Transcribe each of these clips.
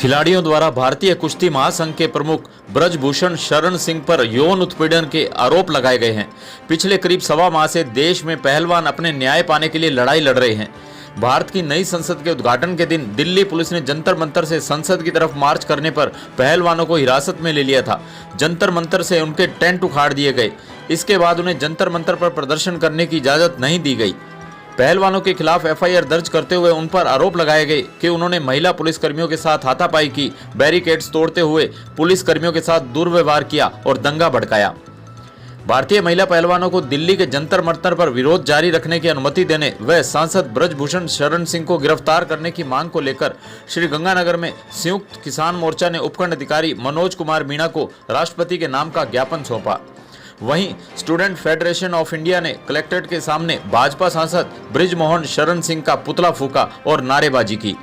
खिलाड़ियों द्वारा भारतीय कुश्ती महासंघ के प्रमुख ब्रजभूषण शरण सिंह पर यौन उत्पीड़न के आरोप लगाए गए हैं। पिछले करीब सवा माह से देश में पहलवान अपने न्याय पाने के लिए लड़ाई लड़ रहे हैं। भारत की नई संसद के उद्घाटन के दिन दिल्ली पुलिस ने जंतर मंतर से संसद की तरफ मार्च करने पर पहलवानों को हिरासत में ले लिया था। जंतर मंतर से उनके टेंट उखाड़ दिए गए। इसके बाद उन्हें जंतर मंतर पर प्रदर्शन करने की इजाजत नहीं दी गई। पहलवानों के खिलाफ एफआईआर दर्ज करते हुए उन पर आरोप लगाए गए कि उन्होंने महिला पुलिसकर्मियों के साथ हाथापाई की, बैरिकेड्स तोड़ते हुए पुलिसकर्मियों के साथ दुर्व्यवहार किया और दंगा भड़काया। भारतीय महिला पहलवानों को दिल्ली के जंतर मंतर पर विरोध जारी रखने की अनुमति देने व सांसद ब्रजभूषण शरण सिंह को गिरफ्तार करने की मांग को लेकर श्री गंगानगर में संयुक्त किसान मोर्चा ने उपखंड अधिकारी मनोज कुमार मीणा को राष्ट्रपति के नाम का ज्ञापन सौंपा। वहीं स्टूडेंट फेडरेशन ऑफ इंडिया ने कलेक्ट्रेट के सामने भाजपा सांसद बृजमोहन शरण सिंह का पुतला फूंका और नारेबाजी की।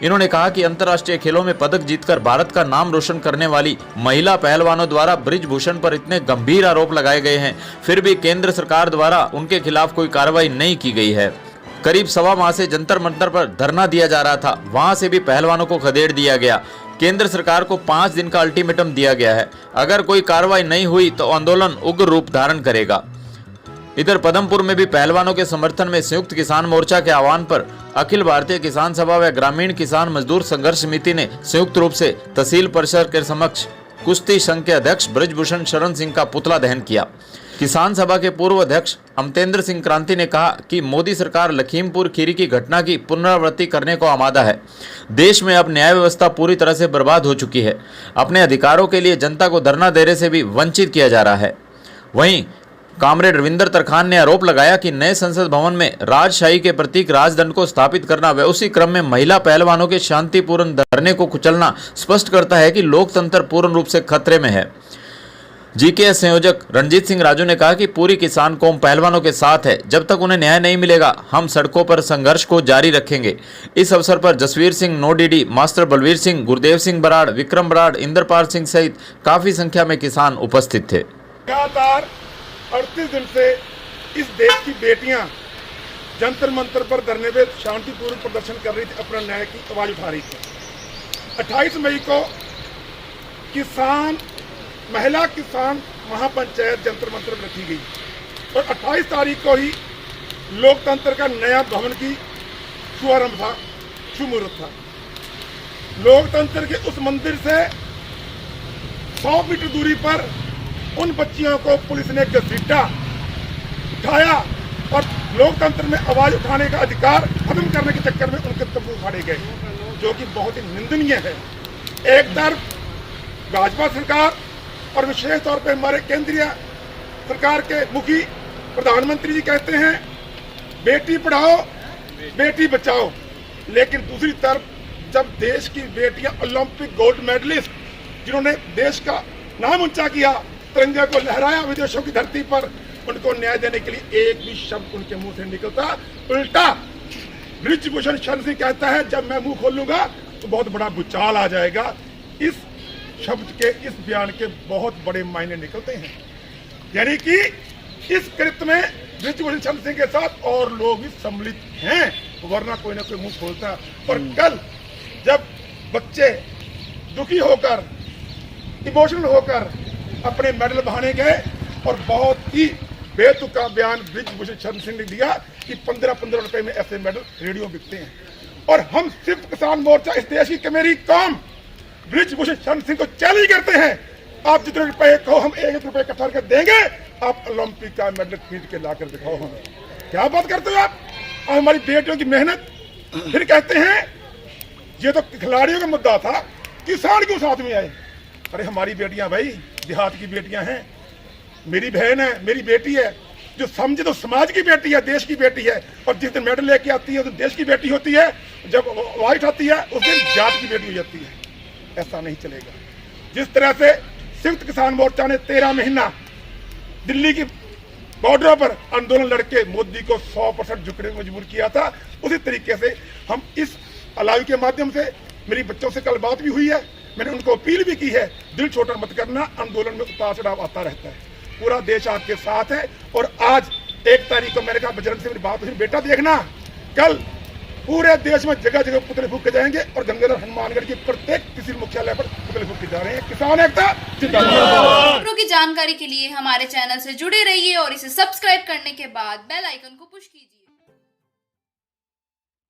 इन्होंने कहा कि अंतर्राष्ट्रीय खेलों में पदक जीतकर भारत का नाम रोशन करने वाली महिला पहलवानों द्वारा बृजभूषण पर इतने गंभीर आरोप लगाए गए हैं, फिर भी केंद्र सरकार द्वारा उनके खिलाफ कोई कार्रवाई नहीं की गई है। करीब सवा माह से जंतर मंतर पर धरना दिया जा रहा था, वहां से भी पहलवानों को खदेड़ दिया गया। केंद्र सरकार को 5 दिन का अल्टीमेटम दिया गया है। अगर कोई कार्रवाई नहीं हुई तो आंदोलन उग्र रूप धारण करेगा। इधर पदमपुर में भी पहलवानों के समर्थन में संयुक्त किसान मोर्चा के आह्वान पर अखिल भारतीय किसान सभा व ग्रामीण किसान मजदूर संघर्ष समिति ने संयुक्त रूप से तहसील परिसर के समक्ष कुश्ती संघ के अध्यक्ष बृजभूषण शरण सिंह का पुतला दहन किया। किसान सभा के पूर्व अध्यक्ष अमतेंद्र सिंह क्रांति ने कहा कि मोदी सरकार लखीमपुर खीरी की घटना की पुनरावृत्ति करने को आमादा है। देश में अब न्याय व्यवस्था पूरी तरह से बर्बाद हो चुकी है। अपने अधिकारों के लिए जनता को धरना देने से भी वंचित किया जा रहा है। वहीं कामरेड रविंदर तरखान ने आरोप लगाया कि नए संसद भवन में राजशाही के प्रतीक राजदंड को स्थापित करना व उसी क्रम में महिला पहलवानों के शांतिपूर्ण धरने को कुचलना स्पष्ट करता है कि लोकतंत्र पूर्ण रूप से खतरे में है। जीकेएस संयोजक रणजीत सिंह राजू ने कहा कि पूरी किसान कौम पहलवानों के साथ है। जब तक उन्हें न्याय नहीं मिलेगा हम सड़कों पर संघर्ष को जारी रखेंगे। इस अवसर पर जसवीर सिंह नोडीडी, मास्टर बलवीर सिंह, गुरदेव सिंह बराड़, विक्रम बराड़, इंद्रपाल सिंह सहित काफी संख्या में किसान उपस्थित थे। लगातार 38 दिन से इस देश की बेटियां जंतर मंतर पर धरने में शांतिपूर्ण प्रदर्शन कर रही थी, अपना न्याय की आवाज उठा रही थी। 28 मई को महिला किसान महापंचायत जंतर मंतर में रखी गई और 28 तारीख को ही लोकतंत्र का नया भवन की शुभारंभ था, शुभ मुहूर्त था। लोकतंत्र के उस मंदिर से 100 मीटर दूरी पर उन बच्चियों को पुलिस ने घसीटा, उठाया और लोकतंत्र में आवाज उठाने का अधिकार खत्म करने के चक्कर में उनके तंबू उखाड़े गए, जो कि बहुत ही निंदनीय है। एक तरफ भाजपा सरकार और विशेष तौर पर हमारे केंद्रीय सरकार के मुखी प्रधानमंत्री जी कहते हैं बेटी पढ़ाओ बेटी बचाओ, लेकिन दूसरी तरफ जब देश की बेटियां ओलंपिक गोल्ड मेडलिस्ट जिन्होंने देश का नाम ऊंचा किया, तिरंगे को लहराया विदेशों की धरती पर, उनको न्याय देने के लिए एक भी शब्द उनके मुंह से निकलता। उल्टा बृजभूषण शरण सिंह कहता है जब मैं मुंह खोलूंगा तो बहुत बड़ा भूचाल आ जाएगा। इस शब्द के, इस बयान के बहुत बड़े मायने निकलते हैं, यानी कि इस कृत्य में बृजभूषण शरण सिंह के साथ और लोग भी सम्मिलित हैं, वरना कोई ना कोई मुंह खोलता। और कल जब बच्चे दुखी होकर, इमोशनल होकर अपने मेडल बहाने गए और बहुत ही बेतुका बयान बृजभूषण शरण सिंह ने दिया कि 15-15 रुपए में ऐसे मेडल रेडियो बिकते हैं। और हम सिर्फ किसान मोर्चा इस देश की मेरी कौम बृजभूषण शरण सिंह को चैलेंज करते हैं, आप जितने रुपए कहो हम 1 रुपए इकट्ठा करके देंगे, आप ओलंपिक का मेडल खरीद के लाकर दिखाओ हमें। क्या बात करते हो आप? और हमारी बेटियों की मेहनत, फिर कहते हैं ये तो खिलाड़ियों का मुद्दा था, किसान क्यों साथ में आए? अरे हमारी बेटियां भाई देहात की बेटियां हैं, मेरी बहन है, मेरी बेटी है, जो समझे तो समाज की बेटी है, देश की बेटी है। और जिस दिन मेडल लेके आती है तो देश की बेटी होती है, जब वाइट आती है उस दिन जात की बेटी हो जाती है। ऐसा नहीं चलेगा। जिस तरह से संयुक्त किसान मोर्चा ने 13 महीना दिल्ली की बॉर्डरों पर आंदोलन लड़के मोदी को 100% झुकने में मजबूर किया था, उसी तरीके से हम इस लाइव के माध्यम से, मेरी बच्चों से कल बात भी हुई है, मैंने उनको अपील भी की है, दिल छोटा मत करना, आंदोलन में उतार चढ़ाव आता रहता है, पूरा देश आपके साथ है। और आज 1 तारीख को मैंने कहा बजरंग से मेरी बात हुई, बेटा देखना कल पूरे देश में जगह जगह पुतले फूके जाएंगे और गंगानगर हनुमानगढ़ की प्रत्येक तहसील मुख्यालय पर पुतले फूके जा रहे हैं। किसान एकता जिंदाबाद। खबरों की जानकारी के लिए हमारे चैनल से जुड़े रहिए और इसे सब्सक्राइब करने के बाद बेल आइकन को पुश कीजिए।